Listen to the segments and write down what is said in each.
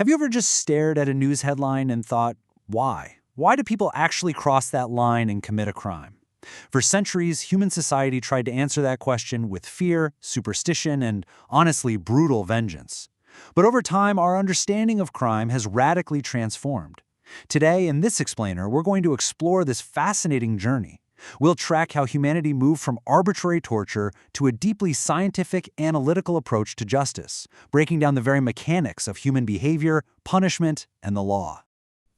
Have you ever just stared at a news headline and thought, why? Why do people actually cross that line and commit a crime? For centuries, human society tried to answer that question with fear, superstition, and honestly, brutal vengeance. But over time, our understanding of crime has radically transformed. Today, in this explainer, we're going to explore this fascinating journey. We'll track how humanity moved from arbitrary torture to a deeply scientific, analytical approach to justice, breaking down the very mechanics of human behavior, punishment, and the law.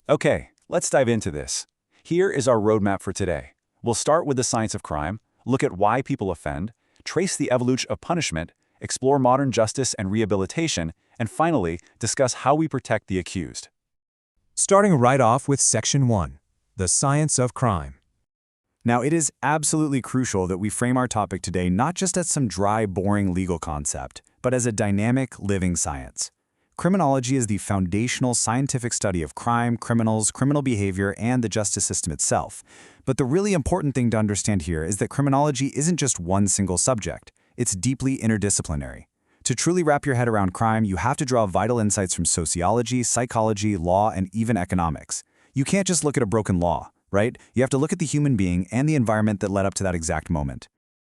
Okay, let's dive into this. Here is our roadmap for today. We'll start with the science of crime, look at why people offend, trace the evolution of punishment, explore modern justice and rehabilitation, and finally, discuss how we protect the accused. Starting right off with Section 1, the science of crime. Now, it is absolutely crucial that we frame our topic today not just as some dry, boring legal concept, but as a dynamic, living science. Criminology is the foundational scientific study of crime, criminals, criminal behavior, and the justice system itself. But the really important thing to understand here is that criminology isn't just one single subject. It's deeply interdisciplinary. To truly wrap your head around crime, you have to draw vital insights from sociology, psychology, law, and even economics. You can't just look at a broken law, right? You have to look at the human being and the environment that led up to that exact moment.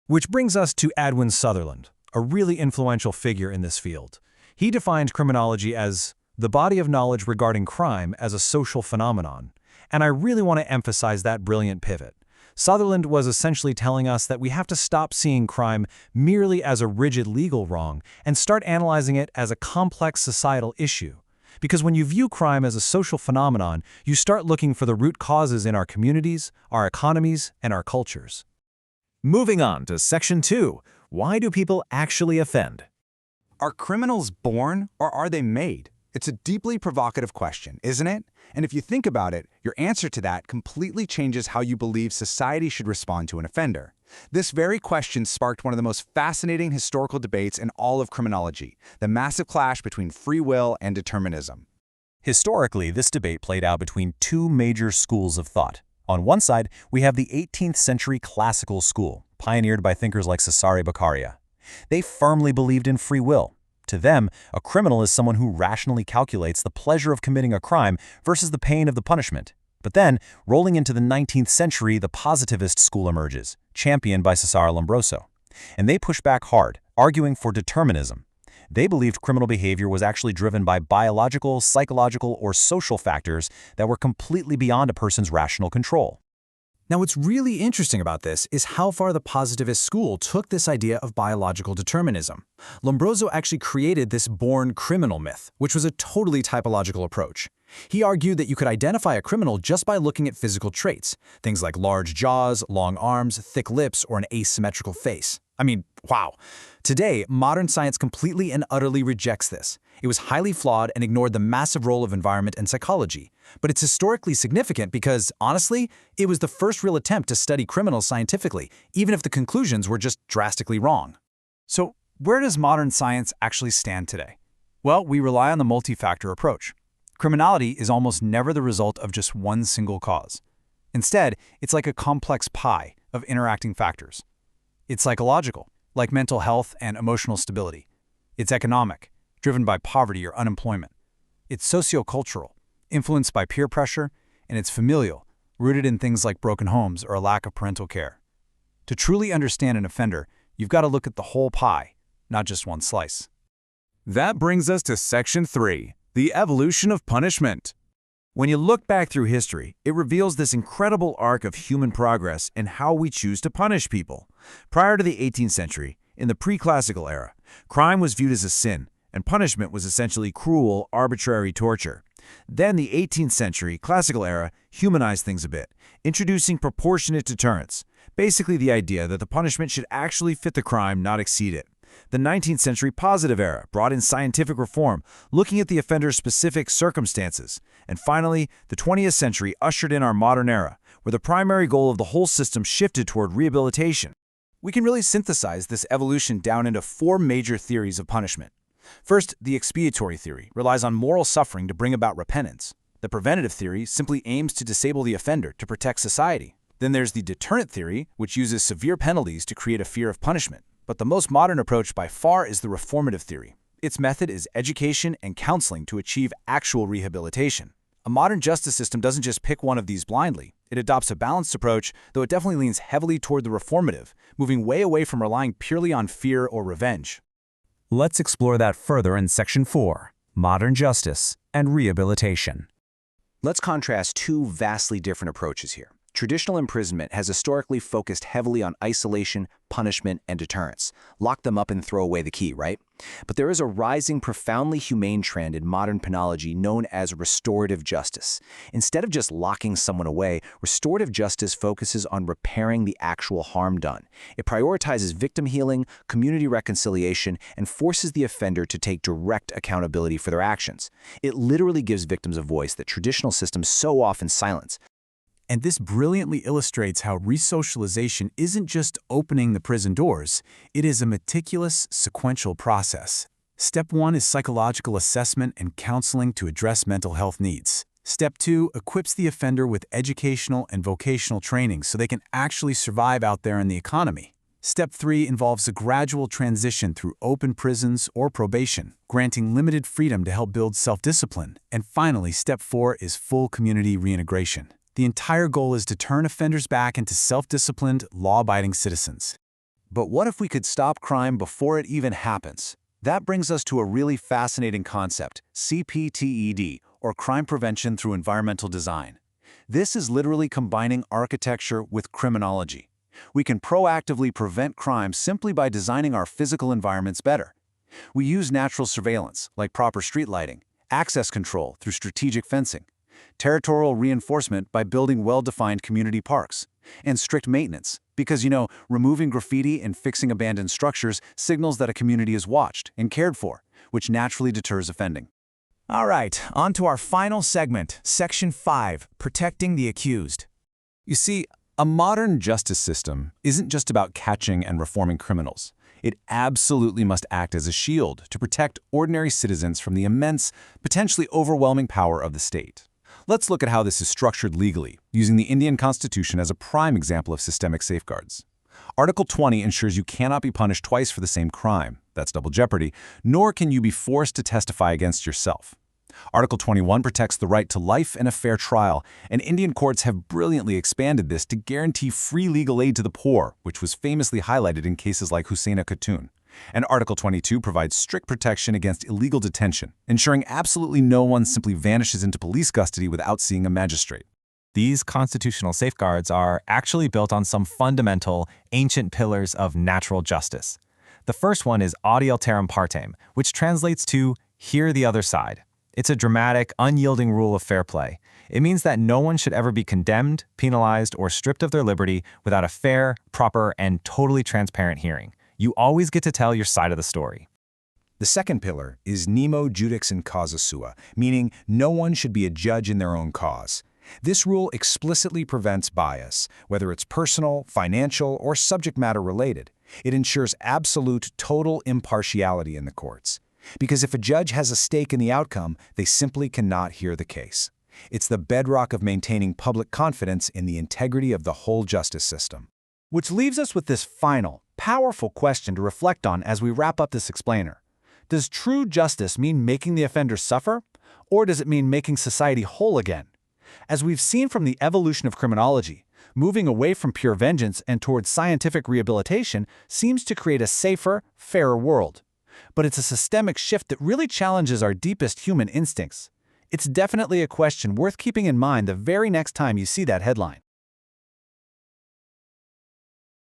Which brings us to Edwin Sutherland, a really influential figure in this field. He defined criminology as the body of knowledge regarding crime as a social phenomenon. And I really want to emphasize that brilliant pivot. Sutherland was essentially telling us that we have to stop seeing crime merely as a rigid legal wrong and start analyzing it as a complex societal issue. Because when you view crime as a social phenomenon, you start looking for the root causes in our communities, our economies, and our cultures. Moving on to Section 2, why do people actually offend? Are criminals born or are they made? It's a deeply provocative question, isn't it? And if you think about it, your answer to that completely changes how you believe society should respond to an offender. This very question sparked one of the most fascinating historical debates in all of criminology, the massive clash between free will and determinism. Historically, this debate played out between two major schools of thought. On one side, we have the 18th century classical school, pioneered by thinkers like Cesare Beccaria. They firmly believed in free will. To them, a criminal is someone who rationally calculates the pleasure of committing a crime versus the pain of the punishment. But then, rolling into the 19th century, the positivist school emerges, championed by Cesare Lombroso. And they push back hard, arguing for determinism. They believed criminal behavior was actually driven by biological, psychological, or social factors that were completely beyond a person's rational control. Now, what's really interesting about this is how far the positivist school took this idea of biological determinism. Lombroso actually created this born criminal myth, which was a totally typological approach. He argued that you could identify a criminal just by looking at physical traits, things like large jaws, long arms, thick lips, or an asymmetrical face. I mean, wow. Today, modern science completely and utterly rejects this. It was highly flawed and ignored the massive role of environment and psychology. But it's historically significant because, honestly, it was the first real attempt to study criminals scientifically, even if the conclusions were just drastically wrong. So, where does modern science actually stand today? Well, we rely on the multi-factor approach. Criminality is almost never the result of just one single cause. Instead, it's like a complex pie of interacting factors. It's psychological, like mental health and emotional stability. It's economic, driven by poverty or unemployment. It's sociocultural, influenced by peer pressure, and it's familial, rooted in things like broken homes or a lack of parental care. To truly understand an offender, you've got to look at the whole pie, not just one slice. That brings us to Section 3, the evolution of punishment. When you look back through history, it reveals this incredible arc of human progress in how we choose to punish people. Prior to the 18th century, in the pre-classical era, crime was viewed as a sin, and punishment was essentially cruel, arbitrary torture. Then the 18th century classical era humanized things a bit, introducing proportionate deterrence, basically the idea that the punishment should actually fit the crime, not exceed it. The 19th century positive era brought in scientific reform, looking at the offender's specific circumstances. And finally, the 20th century ushered in our modern era, where the primary goal of the whole system shifted toward rehabilitation. We can really synthesize this evolution down into four major theories of punishment. First, the expiatory theory relies on moral suffering to bring about repentance. The preventative theory simply aims to disable the offender to protect society. Then there's the deterrent theory, which uses severe penalties to create a fear of punishment. But the most modern approach by far is the reformative theory. Its method is education and counseling to achieve actual rehabilitation. A modern justice system doesn't just pick one of these blindly. It adopts a balanced approach, though it definitely leans heavily toward the reformative, moving way away from relying purely on fear or revenge. Let's explore that further in Section 4, Modern Justice and Rehabilitation. Let's contrast two vastly different approaches here. Traditional imprisonment has historically focused heavily on isolation, punishment, and deterrence. Lock them up and throw away the key, right? But there is a rising, profoundly humane trend in modern penology known as restorative justice. Instead of just locking someone away, restorative justice focuses on repairing the actual harm done. It prioritizes victim healing, community reconciliation, and forces the offender to take direct accountability for their actions. It literally gives victims a voice that traditional systems so often silence. And this brilliantly illustrates how resocialization isn't just opening the prison doors, it is a meticulous, sequential process. Step 1 is psychological assessment and counseling to address mental health needs. Step 2 equips the offender with educational and vocational training so they can actually survive out there in the economy. Step 3 involves a gradual transition through open prisons or probation, granting limited freedom to help build self-discipline. And finally, Step 4 is full community reintegration. The entire goal is to turn offenders back into self-disciplined, law-abiding citizens. But what if we could stop crime before it even happens? That brings us to a really fascinating concept, CPTED, or Crime Prevention Through Environmental Design. This is literally combining architecture with criminology. We can proactively prevent crime simply by designing our physical environments better. We use natural surveillance, like proper street lighting, access control through strategic fencing, territorial reinforcement by building well-defined community parks, and strict maintenance, because, removing graffiti and fixing abandoned structures signals that a community is watched and cared for, which naturally deters offending. All right, on to our final segment, Section 5, Protecting the Accused. You see, a modern justice system isn't just about catching and reforming criminals. It absolutely must act as a shield to protect ordinary citizens from the immense, potentially overwhelming power of the state. Let's look at how this is structured legally, using the Indian Constitution as a prime example of systemic safeguards. Article 20 ensures you cannot be punished twice for the same crime, that's double jeopardy, nor can you be forced to testify against yourself. Article 21 protects the right to life and a fair trial, and Indian courts have brilliantly expanded this to guarantee free legal aid to the poor, which was famously highlighted in cases like Hussaina Khatun. And Article 22 provides strict protection against illegal detention, ensuring absolutely no one simply vanishes into police custody without seeing a magistrate. These constitutional safeguards are actually built on some fundamental, ancient pillars of natural justice. The first one is Audi Alteram Partem, which translates to hear the other side. It's a dramatic, unyielding rule of fair play. It means that no one should ever be condemned, penalized, or stripped of their liberty without a fair, proper, and totally transparent hearing. You always get to tell your side of the story. The second pillar is Nemo Judex in Causa Sua, meaning no one should be a judge in their own cause. This rule explicitly prevents bias, whether it's personal, financial, or subject matter related. It ensures absolute, total impartiality in the courts. Because if a judge has a stake in the outcome, they simply cannot hear the case. It's the bedrock of maintaining public confidence in the integrity of the whole justice system. Which leaves us with this final, powerful question to reflect on as we wrap up this explainer. Does true justice mean making the offender suffer, or does it mean making society whole again? As we've seen from the evolution of criminology, moving away from pure vengeance and towards scientific rehabilitation seems to create a safer, fairer world. But it's a systemic shift that really challenges our deepest human instincts. It's definitely a question worth keeping in mind the very next time you see that headline.